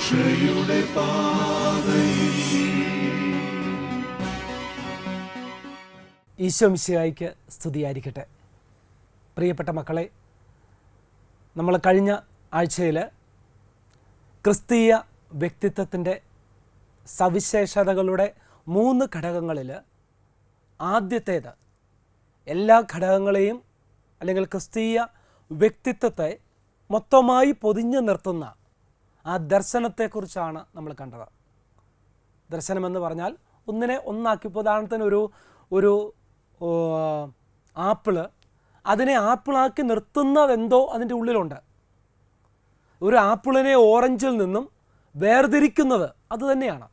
രക്ഷയുടെ പാതയിൽ. ഈശോ മിശിഹായ്ക്ക് സ്തുതിയായിരിക്കട്ടെ. പ്രിയപ്പെട്ട മക്കളെ, നമ്മൾ കഴിഞ്ഞ ആഴ്ചയിൽ ക്രിസ്തീയ വ്യക്തിത്വത്തിൻ്റെ സവിശേഷതകളുടെ 3 ഘടകങ്ങളിൽ ആദ്യത്തേത് എല്ലാ ഘടകങ്ങളെയും അല്ലെങ്കിൽ ക്രിസ്തീയ വ്യക്തിത്വത്തെ മൊത്തമായി പൊതിഞ്ഞു നിർത്തുന്ന ആ ദർശനത്തെക്കുറിച്ചാണ് നമ്മൾ കണ്ടത്. ദർശനമെന്ന് പറഞ്ഞാൽ ഒന്നിനെ ഒന്നാക്കി, ഉദാഹരണത്തിന് ഒരു ആപ്പിള്, അതിനെ ആപ്പിളാക്കി നിർത്തുന്നതെന്തോ അതിൻ്റെ ഉള്ളിലുണ്ട്. ഒരു ആപ്പിളിനെ ഓറഞ്ചിൽ നിന്നും വേർതിരിക്കുന്നത് അതുതന്നെയാണ്.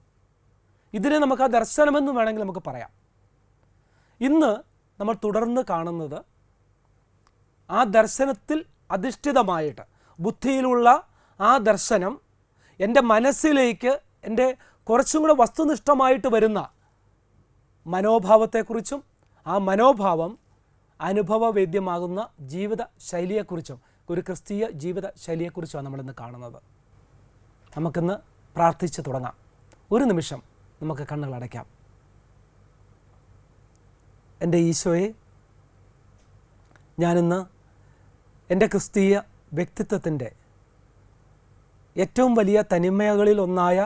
ഇതിനെ നമുക്ക് ആ ദർശനമെന്ന് വേണമെങ്കിൽ നമുക്ക് പറയാം. ഇന്ന് നമ്മൾ തുടർന്ന് കാണുന്നത് ആ ദർശനത്തിൽ അധിഷ്ഠിതമായിട്ട്, ബുദ്ധിയിലുള്ള ആ ദർശനം എൻ്റെ മനസ്സിലേക്ക് എൻ്റെ കുറച്ചും കൂടെ വസ്തുനിഷ്ഠമായിട്ട് വരുന്ന മനോഭാവത്തെക്കുറിച്ചും ആ മനോഭാവം അനുഭവവേദ്യമാകുന്ന ജീവിത ശൈലിയെക്കുറിച്ചും, ഒരു ക്രിസ്തീയ ജീവിത ശൈലിയെക്കുറിച്ചുമാണ് നമ്മളിന്ന് കാണുന്നത്. നമുക്കിന്ന് പ്രാർത്ഥിച്ച് തുടങ്ങാം. ഒരു നിമിഷം നമുക്ക് കണ്ണുകളടയ്ക്കാം. എൻ്റെ ഈശോയെ, ഞാനിന്ന് എൻ്റെ ക്രിസ്തീയ വ്യക്തിത്വത്തിൻ്റെ ഏറ്റവും വലിയ തനിമകളിൽ ഒന്നായ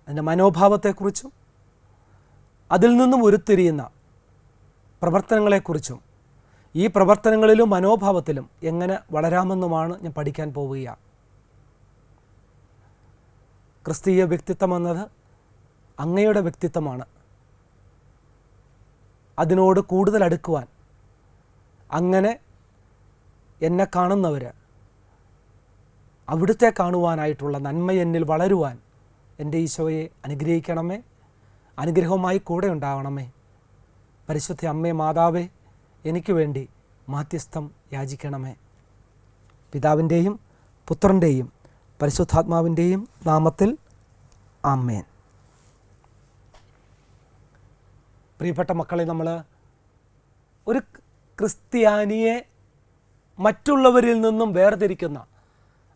എൻ്റെ മനോഭാവത്തെക്കുറിച്ചും അതിൽ നിന്നും ഉരുത്തിരിയുന്ന പ്രവർത്തനങ്ങളെക്കുറിച്ചും ഈ പ്രവർത്തനങ്ങളിലും മനോഭാവത്തിലും എങ്ങനെ വളരാമെന്നുമാണ് ഞാൻ പഠിക്കാൻ പോവുകയാണ്. ക്രിസ്തീയ വ്യക്തിത്വം എന്നത് അങ്ങയുടെ വ്യക്തിത്വമാണ്. അതിനോട് കൂടുതൽ അടുക്കുവാൻ, അങ്ങനെ എന്നെ കാണുന്നവർ അവിടുത്തെ കാണുവാനായിട്ടുള്ള നന്മ എന്നിൽ വളരുവാൻ എൻ്റെ ഈശോയെ അനുഗ്രഹിക്കണമേ. അനുഗ്രഹമായി കൂടെ ഉണ്ടാവണമേ. പരിശുദ്ധ അമ്മേ മാതാവേ, എനിക്ക് വേണ്ടി മാധ്യസ്ഥം യാചിക്കണമേ. പിതാവിൻ്റെയും പുത്രൻ്റെയും പരിശുദ്ധാത്മാവിൻ്റെയും നാമത്തിൽ ആമേൻ. പ്രിയപ്പെട്ട മക്കളെ, നമ്മൾ ഒരു ക്രിസ്ത്യാനിയെ മറ്റുള്ളവരിൽ നിന്നും വേർതിരിക്കുന്ന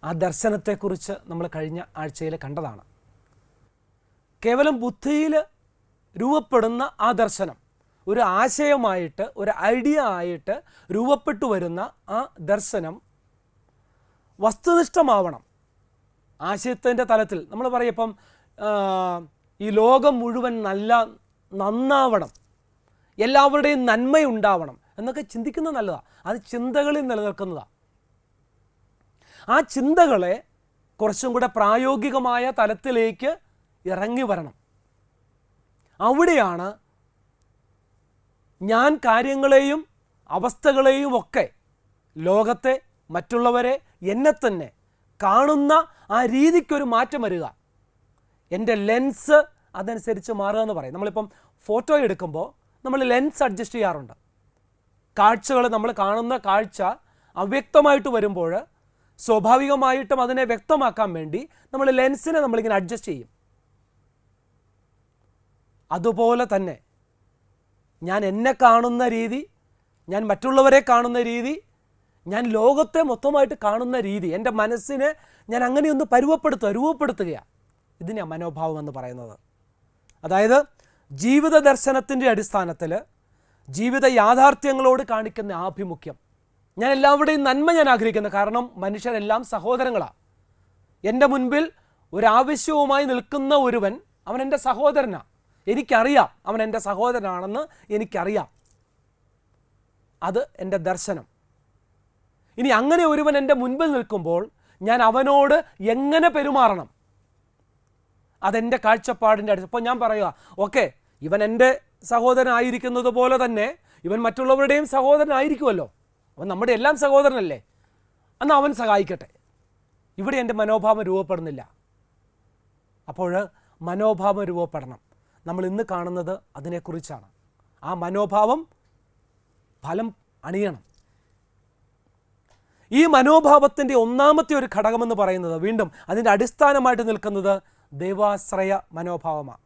ആ ദർശനത്തെക്കുറിച്ച് നമ്മൾ കഴിഞ്ഞ ആഴ്ചയിൽ കണ്ടതാണ്. കേവലം ബുദ്ധിയിൽ രൂപപ്പെടുന്ന ആ ദർശനം ഒരു ആശയമായിട്ട്, ഒരു ഐഡിയ ആയിട്ട് രൂപപ്പെട്ടു വരുന്ന ആ ദർശനം വസ്തുനിഷ്ഠമാവണം. ആശയത്തിൻ്റെ തലത്തിൽ നമ്മൾ പറയും, ഇപ്പം ഈ ലോകം മുഴുവൻ നന്നാവണം, എല്ലാവരുടെയും നന്മയുണ്ടാവണം എന്നൊക്കെ ചിന്തിക്കുന്നത് നല്ലതാണ്. അത് ചിന്തകളിൽ നിലനിൽക്കുന്നതാണ്. ആ ചിന്തകളെ കുറച്ചും കൂടെ പ്രായോഗികമായ തലത്തിലേക്ക് ഇറങ്ങി വരണം. അവിടെയാണ് ഞാൻ കാര്യങ്ങളെയും അവസ്ഥകളെയും ഒക്കെ, ലോകത്തെ, മറ്റുള്ളവരെ, എന്നെ തന്നെ കാണുന്ന ആ രീതിക്കൊരു മാറ്റം വരിക. എൻ്റെ ലെൻസ് അതനുസരിച്ച് മാറുക എന്ന് പറയും. നമ്മളിപ്പം ഫോട്ടോ എടുക്കുമ്പോൾ നമ്മൾ ലെൻസ് അഡ്ജസ്റ്റ് ചെയ്യാറുണ്ട്. കാഴ്ചകൾ, നമ്മൾ കാണുന്ന കാഴ്ച അവ്യക്തമായിട്ട് വരുമ്പോൾ സ്വാഭാവികമായിട്ടും അതിനെ വ്യക്തമാക്കാൻ വേണ്ടി നമ്മൾ ലെൻസിനെ നമ്മളിങ്ങനെ അഡ്ജസ്റ്റ് ചെയ്യും. അതുപോലെ തന്നെ ഞാൻ എന്നെ കാണുന്ന രീതി, ഞാൻ മറ്റുള്ളവരെ കാണുന്ന രീതി, ഞാൻ ലോകത്തെ മൊത്തമായിട്ട് കാണുന്ന രീതി, എൻ്റെ മനസ്സിനെ ഞാൻ അങ്ങനെയൊന്ന് രൂപപ്പെടുത്തുകയാണ്. ഇതിനെയാണ് മനോഭാവം എന്ന് പറയുന്നത്. അതായത് ജീവിത ദർശനത്തിൻ്റെ അടിസ്ഥാനത്തിൽ ജീവിത യാഥാർത്ഥ്യങ്ങളോട് കാണിക്കുന്ന ആഭിമുഖ്യം. ഞാൻ എല്ലാവരുടെയും നന്മ ഞാൻ ആഗ്രഹിക്കുന്നു. കാരണം മനുഷ്യരെല്ലാം സഹോദരങ്ങളാണ്. എൻ്റെ മുൻപിൽ ഒരാവശ്യവുമായി നിൽക്കുന്ന ഒരുവൻ, അവൻ എൻ്റെ സഹോദരനാണ്. എനിക്കറിയാം അവൻ എൻ്റെ സഹോദരനാണെന്ന് എനിക്കറിയാം. അത് എൻ്റെ ദർശനം. ഇനി അങ്ങനെ ഒരുവൻ എൻ്റെ മുൻപിൽ നിൽക്കുമ്പോൾ ഞാൻ അവനോട് എങ്ങനെ പെരുമാറണം, അതെൻ്റെ കാഴ്ചപ്പാടിൻ്റെ അടിസ്ഥാനം. ഇപ്പോൾ ഞാൻ പറയുക, ഓക്കെ, ഇവൻ എൻ്റെ സഹോദരനായിരിക്കുന്നത് പോലെ തന്നെ ഇവൻ മറ്റുള്ളവരുടെയും സഹോദരനായിരിക്കുമല്ലോ, അവൻ നമ്മുടെ എല്ലാം സഹോദരനല്ലേ, എന്നാൽ അവൻ സഹായിക്കട്ടെ. ഇവിടെ എൻ്റെ മനോഭാവം രൂപപ്പെടുന്നില്ല. അപ്പോൾ മനോഭാവം രൂപപ്പെടണം. നമ്മൾ ഇന്ന് കാണുന്നത് അതിനെക്കുറിച്ചാണ്. ആ മനോഭാവം ഫലം അണിയണം. ഈ മനോഭാവത്തിൻ്റെ ഒന്നാമത്തെ ഒരു ഘടകമെന്ന് പറയുന്നത്, വീണ്ടും അതിൻ്റെ അടിസ്ഥാനമായിട്ട് നിൽക്കുന്നത് ദൈവാശ്രയ മനോഭാവമാണ്.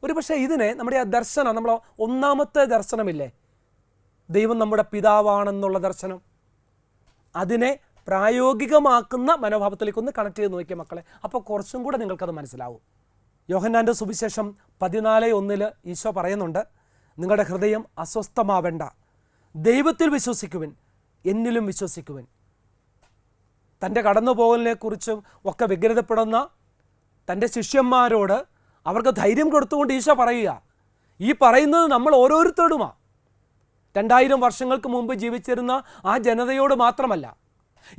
ഒരു പക്ഷേ ഇതിനെ നമ്മുടെ ആ ദർശനം, നമ്മൾ ഒന്നാമത്തെ ദർശനമില്ലേ, ദൈവം നമ്മുടെ പിതാവാണെന്നുള്ള ദർശനം, അതിനെ പ്രായോഗികമാക്കുന്ന മനോഭാവത്തിലേക്ക് ഒന്ന് കണക്ട് ചെയ്ത് നോക്കിയ മക്കളെ. അപ്പോൾ കുറച്ചും കൂടെ നിങ്ങൾക്കത് മനസ്സിലാവും. യോഹന്നാൻ്റെ സുവിശേഷം 14:1 ഈശോ പറയുന്നുണ്ട്, നിങ്ങളുടെ ഹൃദയം അസ്വസ്ഥമാവേണ്ട, ദൈവത്തിൽ വിശ്വസിക്കുവിൻ, എന്നിലും വിശ്വസിക്കുവിൻ. തൻ്റെ കടന്നുപോകലിനെക്കുറിച്ചും ഒക്കെ വ്യഗ്രതപ്പെടുന്ന തൻ്റെ ശിഷ്യന്മാരോട് അവർക്ക് ധൈര്യം കൊടുത്തുകൊണ്ട് ഈശോ പറയുക, ഈ പറയുന്നത് നമ്മൾ ഓരോരുത്തരോടുമാണ്. 2000 വർഷങ്ങൾക്ക് മുമ്പ് ജീവിച്ചിരുന്ന ആ ജനതയോട് മാത്രമല്ല,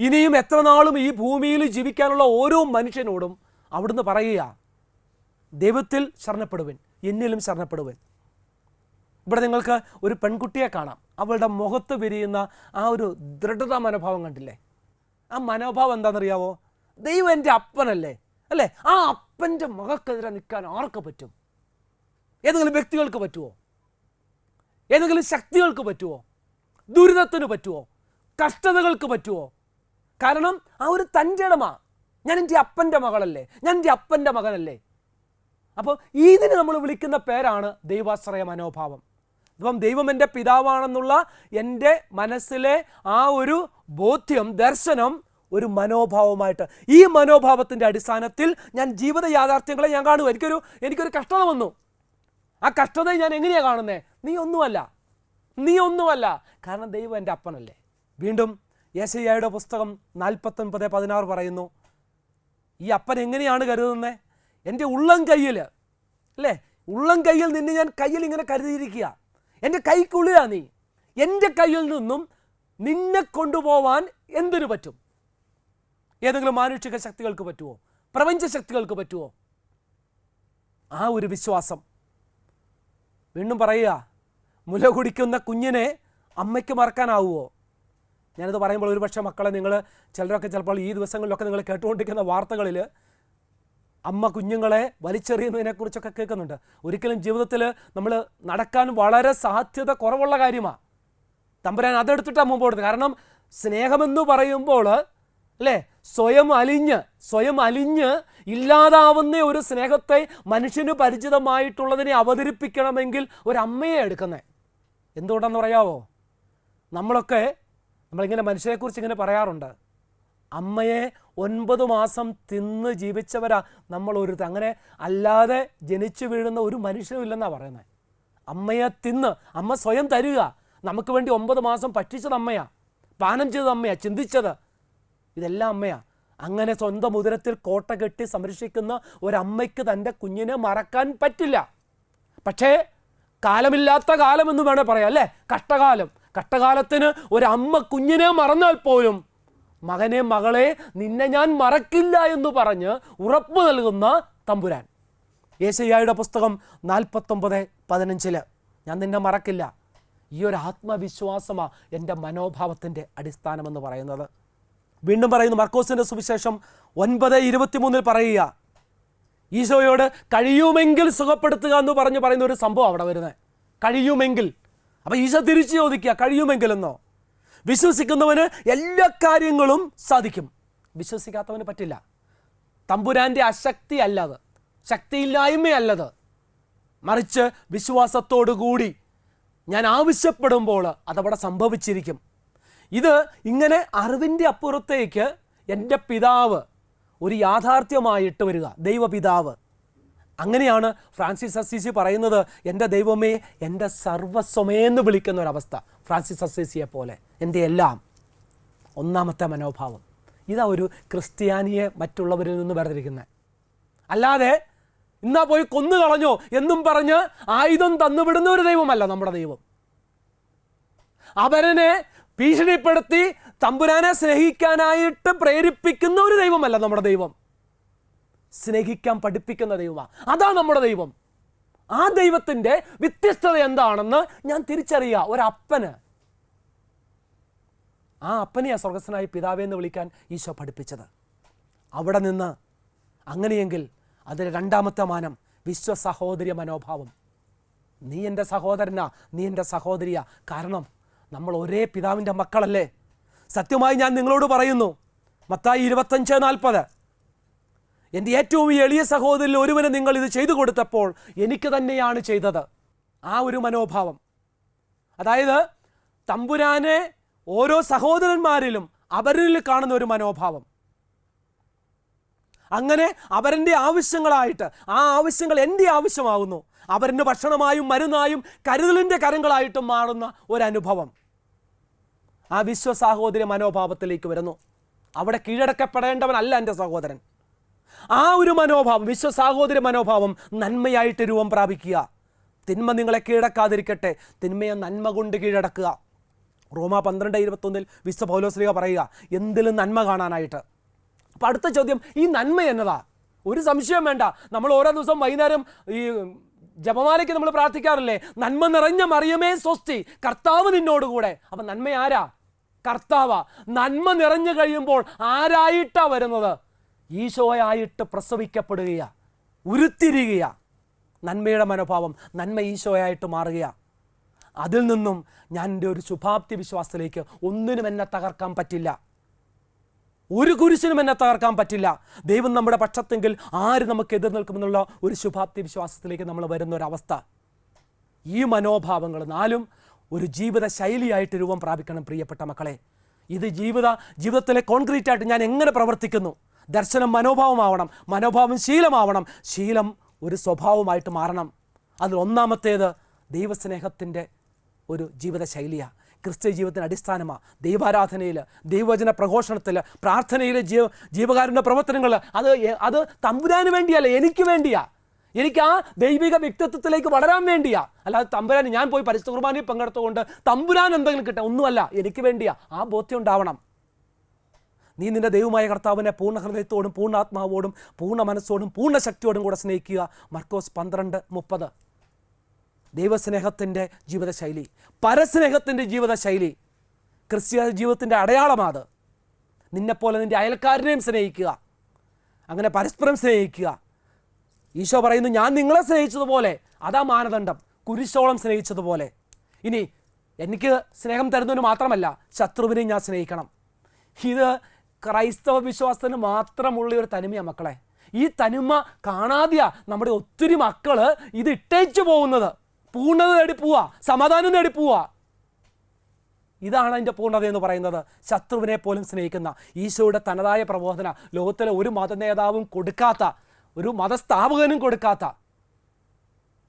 ഇനിയും എത്ര നാളും ഈ ഭൂമിയിൽ ജീവിക്കാനുള്ള ഓരോ മനുഷ്യനോടും അവിടുന്ന് പറയുക, ദൈവത്തിൽ ശരണപ്പെടുവൻ, എന്നിലും ശരണപ്പെടുവൻ. ഇവിടെ നിങ്ങൾക്ക് ഒരു പെൺകുട്ടിയെ കാണാം. അവളുടെ മുഖത്ത് വിരിയുന്ന ആ ഒരു ദൃഢത മനോഭാവം കണ്ടില്ലേ? ആ മനോഭാവം എന്താണെന്നറിയാവോ? ദൈവം എൻ്റെ അപ്പനല്ലേ, അല്ലേ? ആ അപ്പൻ്റെ മകൾക്കെതിരെ നിൽക്കാൻ ആർക്ക് പറ്റും? ഏതെങ്കിലും വ്യക്തികൾക്ക് പറ്റുമോ? ഏതെങ്കിലും ശക്തികൾക്ക് പറ്റുമോ? ദുരിതത്തിന് പറ്റുമോ? കഷ്ടതകൾക്ക് പറ്റുമോ? കാരണം ആ ഒരു തൻ്റെ ഇടമാ, ഞാൻ എൻ്റെ അപ്പൻ്റെ മകളല്ലേ, ഞാൻ എൻ്റെ അപ്പൻ്റെ മകനല്ലേ. അപ്പോൾ ഇതിന് നമ്മൾ വിളിക്കുന്ന പേരാണ് ദൈവാശ്രയ മനോഭാവം. ഇപ്പം ദൈവം എൻ്റെ പിതാവാണെന്നുള്ള എൻ്റെ മനസ്സിലെ ആ ഒരു ബോധ്യം, ദർശനം ഒരു മനോഭാവമായിട്ട്, ഈ മനോഭാവത്തിൻ്റെ അടിസ്ഥാനത്തിൽ ഞാൻ ജീവിത യാഥാർത്ഥ്യങ്ങളെ ഞാൻ കാണുക. എനിക്കൊരു കഷ്ടത വന്നു. ആ കഷ്ടതയെ ഞാൻ എങ്ങനെയാണ് കാണുന്നത്? നീ ഒന്നുമല്ല, കാരണം ദൈവം എൻ്റെ അപ്പനല്ലേ. വീണ്ടും യെശയ്യായുടെ പുസ്തകം 49:16 പറയുന്നു, ഈ അപ്പൻ എങ്ങനെയാണ് കരുതുന്നത്? എൻ്റെ ഉള്ളം കയ്യിൽ, അല്ലേ, ഉള്ളം കയ്യിൽ നിന്നെ ഞാൻ കയ്യിൽ ഇങ്ങനെ കരുതിയിരിക്കുക. എൻ്റെ കൈക്കുള്ളിലാ നീ. എൻ്റെ കയ്യിൽ നിന്നും നിന്നെ കൊണ്ടുപോവാൻ എന്തിനു പറ്റും? ഏതെങ്കിലും മാനുഷിക ശക്തികൾക്ക് പറ്റുമോ? പ്രപഞ്ച ശക്തികൾക്ക് പറ്റുമോ? ആ ഒരു വിശ്വാസം. വീണ്ടും പറയുക, മുല കുടിക്കുന്ന കുഞ്ഞിനെ അമ്മയ്ക്ക് മറക്കാനാവുമോ? ഞാനിത് പറയുമ്പോൾ ഒരുപക്ഷെ മക്കളെ, ചിലരൊക്കെ ചിലപ്പോൾ ഈ ദിവസങ്ങളിലൊക്കെ നിങ്ങൾ കേട്ടുകൊണ്ടിരിക്കുന്ന വാർത്തകളിൽ അമ്മ കുഞ്ഞുങ്ങളെ വലിച്ചെറിയുന്നതിനെക്കുറിച്ചൊക്കെ കേൾക്കുന്നുണ്ട്. ഒരിക്കലും ജീവിതത്തിൽ നമ്മൾ നടക്കാൻ വളരെ സാധ്യത കുറവുള്ള കാര്യമാണ്. തമ്പുരാൻ അതെടുത്തിട്ടാണ് മുമ്പോട്ട്. കാരണം സ്നേഹമെന്ന് പറയുമ്പോൾ, അല്ലേ, സ്വയം അലിഞ്ഞ് ഇല്ലാതാവുന്ന ഒരു സ്നേഹത്തെ മനുഷ്യന് പരിചിതമായിട്ടുള്ളതിനെ അവതരിപ്പിക്കണമെങ്കിൽ ഒരമ്മയെ എടുക്കുന്നത്. എന്തുകൊണ്ടാണെന്ന് പറയാവോ? നമ്മളിങ്ങനെ മനുഷ്യരെക്കുറിച്ച് ഇങ്ങനെ പറയാറുണ്ട്, അമ്മയെ 9 മാസം തിന്ന് ജീവിച്ചവരാ അങ്ങനെ അല്ലാതെ ജനിച്ചു വീഴുന്ന ഒരു മനുഷ്യനും ഇല്ലെന്നാണ് പറയുന്നത്. അമ്മയെ തിന്ന്, അമ്മ സ്വയം തരിക. നമുക്ക് വേണ്ടി 9 മാസം ഭക്ഷിച്ചത് അമ്മയാ, പാനം ചെയ്തത് അമ്മയാ, ചിന്തിച്ചത് ഇതെല്ലാം അമ്മയാ. അങ്ങനെ സ്വന്തം ഉദരത്തിൽ കോട്ട കെട്ടി സംരക്ഷിക്കുന്ന ഒരമ്മയ്ക്ക് തൻ്റെ കുഞ്ഞിനെ മറക്കാൻ പറ്റില്ല. പക്ഷേ കാലമില്ലാത്ത കാലം എന്ന് വേണേൽ പറയാം, അല്ലേ? കഷ്ടകാലത്തിന് ഒരമ്മ കുഞ്ഞിനെ മറന്നാൽ പോലും മകനെ, മകളെ, നിന്നെ ഞാൻ മറക്കില്ല എന്ന് പറഞ്ഞ് ഉറപ്പ് നൽകുന്ന തമ്പുരാൻ. യെശയ്യായുടെ പുസ്തകം 49:15 ഞാൻ നിന്നെ മറക്കില്ല. ഈ ഒരു ആത്മവിശ്വാസമാണ് എൻ്റെ മനോഭാവത്തിൻ്റെ അടിസ്ഥാനമെന്ന് പറയുന്നത്. വീണ്ടും പറയുന്നു, മർക്കോസിൻ്റെ സുവിശേഷം 9:23 പറയുക, ഈശോയോട് കഴിയുമെങ്കിൽ സുഖപ്പെടുത്തുക എന്ന് പറയുന്ന ഒരു സംഭവം അവിടെ വരുന്നത്. കഴിയുമെങ്കിൽ. അപ്പം ഈശോ തിരിച്ചു ചോദിക്കുക, കഴിയുമെങ്കിലെന്നോ? വിശ്വസിക്കുന്നവന് എല്ലാ കാര്യങ്ങളും സാധിക്കും, വിശ്വസിക്കാത്തവന് പറ്റില്ല. തമ്പുരാൻ്റെ അശക്തി അല്ലത്, ശക്തിയില്ലായ്മയല്ലത്, മറിച്ച് വിശ്വാസത്തോടു കൂടി ഞാൻ ആവശ്യപ്പെടുമ്പോൾ അതവിടെ സംഭവിച്ചിരിക്കും. ഇത് ഇങ്ങനെ അറിവിൻ്റെ അപ്പുറത്തേക്ക് എൻ്റെ പിതാവ് ഒരു യാഥാർത്ഥ്യമായിട്ട് വരിക, ദൈവപിതാവ്. അങ്ങനെയാണ് ഫ്രാൻസിസ് അസീസി പറയുന്നത്, എൻ്റെ ദൈവമേ, എൻ്റെ സർവസ്വമേന്ന് വിളിക്കുന്ന ഒരവസ്ഥ. ഫ്രാൻസിസ് അസീസിയെ പോലെ എൻ്റെ എല്ലാം. ഒന്നാമത്തെ മനോഭാവം ഇതാ ഒരു ക്രിസ്ത്യാനിയെ മറ്റുള്ളവരിൽ നിന്ന് വേർതിരിക്കുന്നത്. അല്ലാതെ ഇന്നാ പോയി കൊന്നു കളഞ്ഞോ എന്നും പറഞ്ഞ് ആയുധം തന്നുവിടുന്ന ഒരു ദൈവമല്ല നമ്മുടെ ദൈവം. അവരനെ ഭീഷണിപ്പെടുത്തി തമ്പുരാനെ സ്നേഹിക്കാനായിട്ട് പ്രേരിപ്പിക്കുന്ന ഒരു ദൈവമല്ല നമ്മുടെ ദൈവം. സ്നേഹിക്കാൻ പഠിപ്പിക്കുന്ന ദൈവമാണ്. അതാ നമ്മുടെ ദൈവം. ആ ദൈവത്തിൻ്റെ വ്യത്യസ്തത എന്താണെന്ന് ഞാൻ തിരിച്ചറിയുക. ഒരപ്പന്, ആ അപ്പനെയാ സ്വർഗസ്ഥനായ പിതാവേ എന്ന് വിളിക്കാൻ ഈശോ പഠിപ്പിച്ചത്. അവിടെ നിന്ന് അങ്ങനെയെങ്കിൽ അതിന് രണ്ടാമത്തെ മാനം വിശ്വസഹോദര്യ മനോഭാവം. നീ എൻ്റെ സഹോദരനാ, നീ എൻ്റെ സഹോദരിയാ. കാരണം നമ്മൾ ഒരേ പിതാവിൻ്റെ മക്കളല്ലേ. സത്യമായി ഞാൻ നിങ്ങളോട് പറയുന്നു, മത്തായി 25:40, എൻ്റെ ഏറ്റവും എളിയ സഹോദരിൽ ഒരുവന് നിങ്ങൾ ഇത് ചെയ്തു കൊടുത്തപ്പോൾ എനിക്ക് തന്നെയാണ് ചെയ്തത്. ആ ഒരു മനോഭാവം, അതായത് തമ്പുരാനെ ഓരോ സഹോദരന്മാരിലും അവരിൽ കാണുന്ന ഒരു മനോഭാവം. അങ്ങനെ അവരുടെ ആവശ്യങ്ങളായിട്ട് ആ ആവശ്യങ്ങൾ എൻ്റെ ആവശ്യമാകുന്നു. അവരുടെ ഭക്ഷണമായും മരുന്നായും കരുതലിൻ്റെ കരങ്ങളായിട്ടും മാറുന്ന ഒരനുഭവം ആ വിശ്വസാഹോദര്യ മനോഭാവത്തിലേക്ക് വരുന്നു. അവിടെ കീഴടക്കപ്പെടേണ്ടവനല്ല എൻ്റെ സഹോദരൻ. ആ ഒരു മനോഭാവം, വിശ്വസാഹോദര്യ മനോഭാവം നന്മയായിട്ട് രൂപം പ്രാപിക്കുക. തിന്മ നിങ്ങളെ കീഴടക്കാതിരിക്കട്ടെ, തിന്മയെ നന്മ കൊണ്ട് കീഴടക്കുക. റോമ 12:21 വിശുദ്ധ പൗലോസ്ലീഹ പറയുക, എന്തിലും നന്മ കാണാനായിട്ട്. അപ്പം അടുത്ത ചോദ്യം, ഈ നന്മ എന്നതാ? ഒരു സംശയം വേണ്ട. നമ്മൾ ഓരോ ദിവസം വൈകുന്നേരം ഈ ജപമാലയ്ക്ക് നമ്മൾ പ്രാർത്ഥിക്കാറില്ലേ, നന്മ നിറഞ്ഞ മറിയമേ സ്വസ്തി, കർത്താവ് നിന്നോടുകൂടെ. അപ്പം നന്മ ആരാ? കർത്താവാ. നന്മ നിറഞ്ഞു കഴിയുമ്പോൾ ആരായിട്ടാ വരുന്നത്? ഈശോയായിട്ട് പ്രസവിക്കപ്പെടുകയാ, ഉരുത്തിരിയുക. നന്മയുടെ മനോഭാവം, നന്മ ഈശോയായിട്ട് മാറുക. അതിൽ നിന്നും ഞാൻ എൻ്റെ ഒരു ശുഭാപ്തി വിശ്വാസത്തിലേക്ക് ഒന്നിനും എന്നെ തകർക്കാൻ പറ്റില്ല, ഒരു കുരിശിനും എന്നെ തകർക്കാൻ പറ്റില്ല. ദൈവം നമ്മുടെ പക്ഷത്തെങ്കിൽ ആര് നമുക്ക് എതിർ നിൽക്കുമെന്നുള്ള ഒരു ശുഭാപ്തി വിശ്വാസത്തിലേക്ക് നമ്മൾ വരുന്ന ഒരവസ്ഥ. ഈ മനോഭാവങ്ങൾ നാലും ഒരു ജീവിത ശൈലിയായിട്ട് രൂപം പ്രാപിക്കണം പ്രിയപ്പെട്ട മക്കളെ. ഇത് ജീവിതത്തിലെ കോൺക്രീറ്റ് ആയിട്ട് ഞാൻ എങ്ങനെ പ്രവർത്തിക്കുന്നു. ദർശനം മനോഭാവമാവണം, മനോഭാവം ശീലമാവണം, ശീലം ഒരു സ്വഭാവമായിട്ട് മാറണം. അതിൽ ഒന്നാമത്തേത് ദൈവസ്നേഹത്തിൻ്റെ ഒരു ജീവിത ശൈലിയാണ്. ക്രിസ്ത്യ ജീവിതത്തിന് അടിസ്ഥാനമാണ്. ദൈവാരാധനയിൽ, ദൈവവചന പ്രഘോഷണത്തിൽ, പ്രാർത്ഥനയിൽ, ജീവകാരുണ്യ പ്രവർത്തനങ്ങൾ അത് തമ്പുരാന് വേണ്ടിയല്ല, എനിക്ക് വേണ്ടിയാ. എനിക്ക് ആ ദൈവിക വ്യക്തിത്വത്തിലേക്ക് വളരാൻ വേണ്ടിയാ. അല്ലാതെ തമ്പുരാൻ ഞാൻ പോയി പരിശുദ്ധ കുർബാനയിൽ പങ്കെടുത്തുകൊണ്ട് തമ്പുരാൻ എന്തെങ്കിലും കിട്ടുക ഒന്നുമല്ല, എനിക്ക് വേണ്ടിയാ. ആ ബോധ്യം ഉണ്ടാവണം. നീ നിന്റെ ദൈവമായ കർത്താവിനെ പൂർണ്ണ ഹൃദയത്തോടും പൂർണ്ണ ആത്മാവോടും പൂർണ്ണ മനസ്സോടും പൂർണ്ണ ശക്തിയോടും കൂടെ സ്നേഹിക്കുക. മർക്കോസ് 12:30. ദൈവസ്നേഹത്തിൻ്റെ ജീവിതശൈലി, പരസ്നേഹത്തിൻ്റെ ജീവിതശൈലി ക്രിസ്ത്യ ജീവിതത്തിൻ്റെ അടയാളമാണ്. നിന്നെപ്പോലെ നിൻ്റെ അയൽക്കാരനെയും സ്നേഹിക്കുക, അങ്ങനെ പരസ്പരം സ്നേഹിക്കുക. ഈശോ പറയുന്നു, ഞാൻ നിങ്ങളെ സ്നേഹിച്ചതുപോലെ, അതാ മാനദണ്ഡം, കുരിശോളം സ്നേഹിച്ചതുപോലെ. ഇനി എനിക്ക് സ്നേഹം തരുന്നതിന് മാത്രമല്ല, ശത്രുവിനെയും ഞാൻ സ്നേഹിക്കണം. ഇത് ക്രൈസ്തവ വിശ്വാസത്തിന് മാത്രമുള്ള ഒരു തനിമയാണ് മക്കളെ. ഈ തനിമ കാണാതെയാ നമ്മുടെ ഒത്തിരി മക്കൾ ഇത് ഇട്ടേച്ചു പോകുന്നത്. പൂർണ്ണത നേടി പോവുക, സമാധാനം നേടി പോവുക. ഇതാണ് അതിൻ്റെ പൂർണ്ണത എന്ന് പറയുന്നത്. ശത്രുവിനെ പോലും സ്നേഹിക്കുന്ന ഈശോയുടെ തനതായ പ്രബോധന ലോകത്തിലെ ഒരു മതനേതാവും കൊടുക്കാത്ത, ഒരു മതസ്ഥാപകനും കൊടുക്കാത്ത,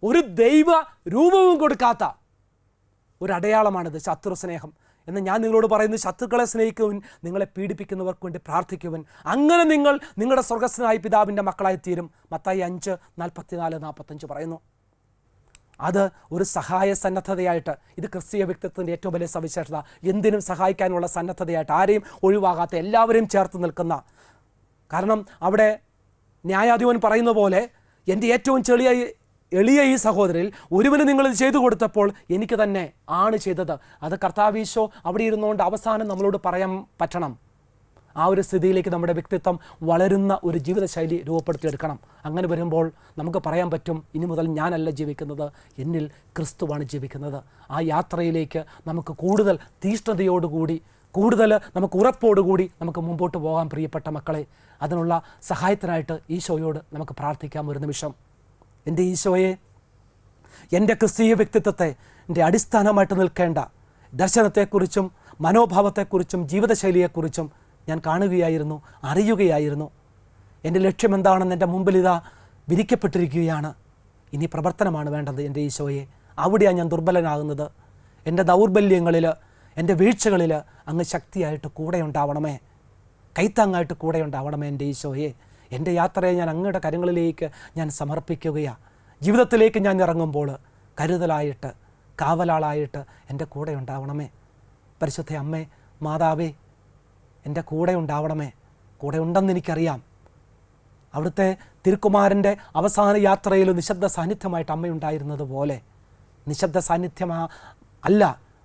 ഒരു ദൈവ രൂപവും കൊടുക്കാത്ത ഒരു അടയാളമാണിത്, ശത്രു സ്നേഹം. എന്ന് ഞാൻ നിങ്ങളോട് പറയുന്നത്, ശത്രുക്കളെ സ്നേഹിക്കുവൻ, നിങ്ങളെ പീഡിപ്പിക്കുന്നവർക്ക് വേണ്ടി പ്രാർത്ഥിക്കുവൻ, അങ്ങനെ നിങ്ങൾ നിങ്ങളുടെ സ്വർഗസ്വനായ പിതാവിൻ്റെ മക്കളായി തീരും. മത്തായി 5:44-45 പറയുന്നു. അത് ഒരു സഹായ സന്നദ്ധതയായിട്ട്, ഇത് ക്രിസ്തീയ വ്യക്തിത്വത്തിൻ്റെ ഏറ്റവും വലിയ സവിശേഷത. എന്തിനും സഹായിക്കാനുള്ള സന്നദ്ധതയായിട്ട്, ആരെയും ഒഴിവാകാത്ത, എല്ലാവരെയും ചേർത്ത് നിൽക്കുന്ന. കാരണം അവിടെ ന്യായാധിപൻ പറയുന്ന പോലെ, എൻ്റെ ഏറ്റവും എളിയ ഈ സഹോദരിൽ ഒരുവന് നിങ്ങളിത് ചെയ്തു കൊടുത്തപ്പോൾ എനിക്ക് തന്നെ ആണ് ചെയ്തത്. അത് കർത്താവീശോ അവിടെ ഇരുന്നുകൊണ്ട് അവസാനം നമ്മളോട് പറയാൻ പറ്റണം. ആ ഒരു സ്ഥിതിയിലേക്ക് നമ്മുടെ വ്യക്തിത്വം വളരുന്ന ഒരു ജീവിതശൈലി രൂപപ്പെടുത്തിയെടുക്കണം. അങ്ങനെ വരുമ്പോൾ നമുക്ക് പറയാൻ പറ്റും, ഇനി മുതൽ ഞാനല്ല ജീവിക്കുന്നത്, എന്നിൽ ക്രിസ്തുവാണ് ജീവിക്കുന്നത്. ആ യാത്രയിലേക്ക് നമുക്ക് കൂടുതൽ തീഷ്ണതയോടുകൂടി, കൂടുതൽ നമുക്ക് ഉറപ്പോടുകൂടി നമുക്ക് മുമ്പോട്ട് പോകാൻ പ്രിയപ്പെട്ട മക്കളെ. അതിനുള്ള സഹായത്തിനായിട്ട് ഈശോയോട് നമുക്ക് പ്രാർത്ഥിക്കാം ഒരു നിമിഷം. എൻ്റെ ഈശോയെ, എൻ്റെ ക്രിസ്തീയ വ്യക്തിത്വത്തെ എൻ്റെ അടിസ്ഥാനമായിട്ട് നിൽക്കേണ്ട ദർശനത്തെക്കുറിച്ചും മനോഭാവത്തെക്കുറിച്ചും ജീവിതശൈലിയെക്കുറിച്ചും ഞാൻ കാണുകയായിരുന്നു, അറിയുകയായിരുന്നു. എൻ്റെ ലക്ഷ്യം എന്താണെന്ന് എൻ്റെ മുമ്പിൽ ഇതാ വിരിക്കപ്പെട്ടിരിക്കുകയാണ്. ഇനി പ്രവർത്തനമാണ് വേണ്ടത് എൻ്റെ ഈശോയെ. അവിടെയാണ് ഞാൻ ദുർബലനാകുന്നത്. എൻ്റെ ദൗർബല്യങ്ങളിൽ, എൻ്റെ വീഴ്ചകളിൽ അങ്ങ് ശക്തിയായിട്ട് കൂടെ ഉണ്ടാവണമേ, കൈത്താങ്ങായിട്ട് കൂടെ ഉണ്ടാവണമേ എൻ്റെ ഈശോയെ. എൻ്റെ യാത്രയെ ഞാൻ അങ്ങയുടെ കരങ്ങളിലേക്ക് ഞാൻ സമർപ്പിക്കുകയാണ്. ജീവിതത്തിലേക്ക് ഞാൻ ഇറങ്ങുമ്പോൾ കരുതലായിട്ട്, കാവലാളായിട്ട് എൻ്റെ കൂടെ ഉണ്ടാവണമേ. പരിശുദ്ധ അമ്മേ, മാതാവേ, എൻ്റെ കൂടെ ഉണ്ടാവണമേ. കൂടെ ഉണ്ടെന്ന് എനിക്കറിയാം. അവിടുത്തെ തിരുക്കുമാരൻ്റെ അവസാന യാത്രയിൽ നിശബ്ദ സാന്നിധ്യമായിട്ട് അമ്മയുണ്ടായിരുന്നത് പോലെ, നിശബ്ദ സാന്നിധ്യമാ അല്ല,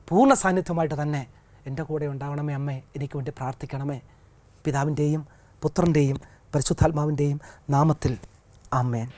പൂർണ്ണ സാന്നിധ്യമായിട്ട് തന്നെ എൻ്റെ കൂടെ ഉണ്ടാവണമേ അമ്മേ. എനിക്ക് വേണ്ടി പ്രാർത്ഥിക്കണമേ. പിതാവിൻ്റെയും പുത്രൻ്റെയും പരിശുദ്ധാത്മാവിൻ്റെയും നാമത്തിൽ ആമേൻ.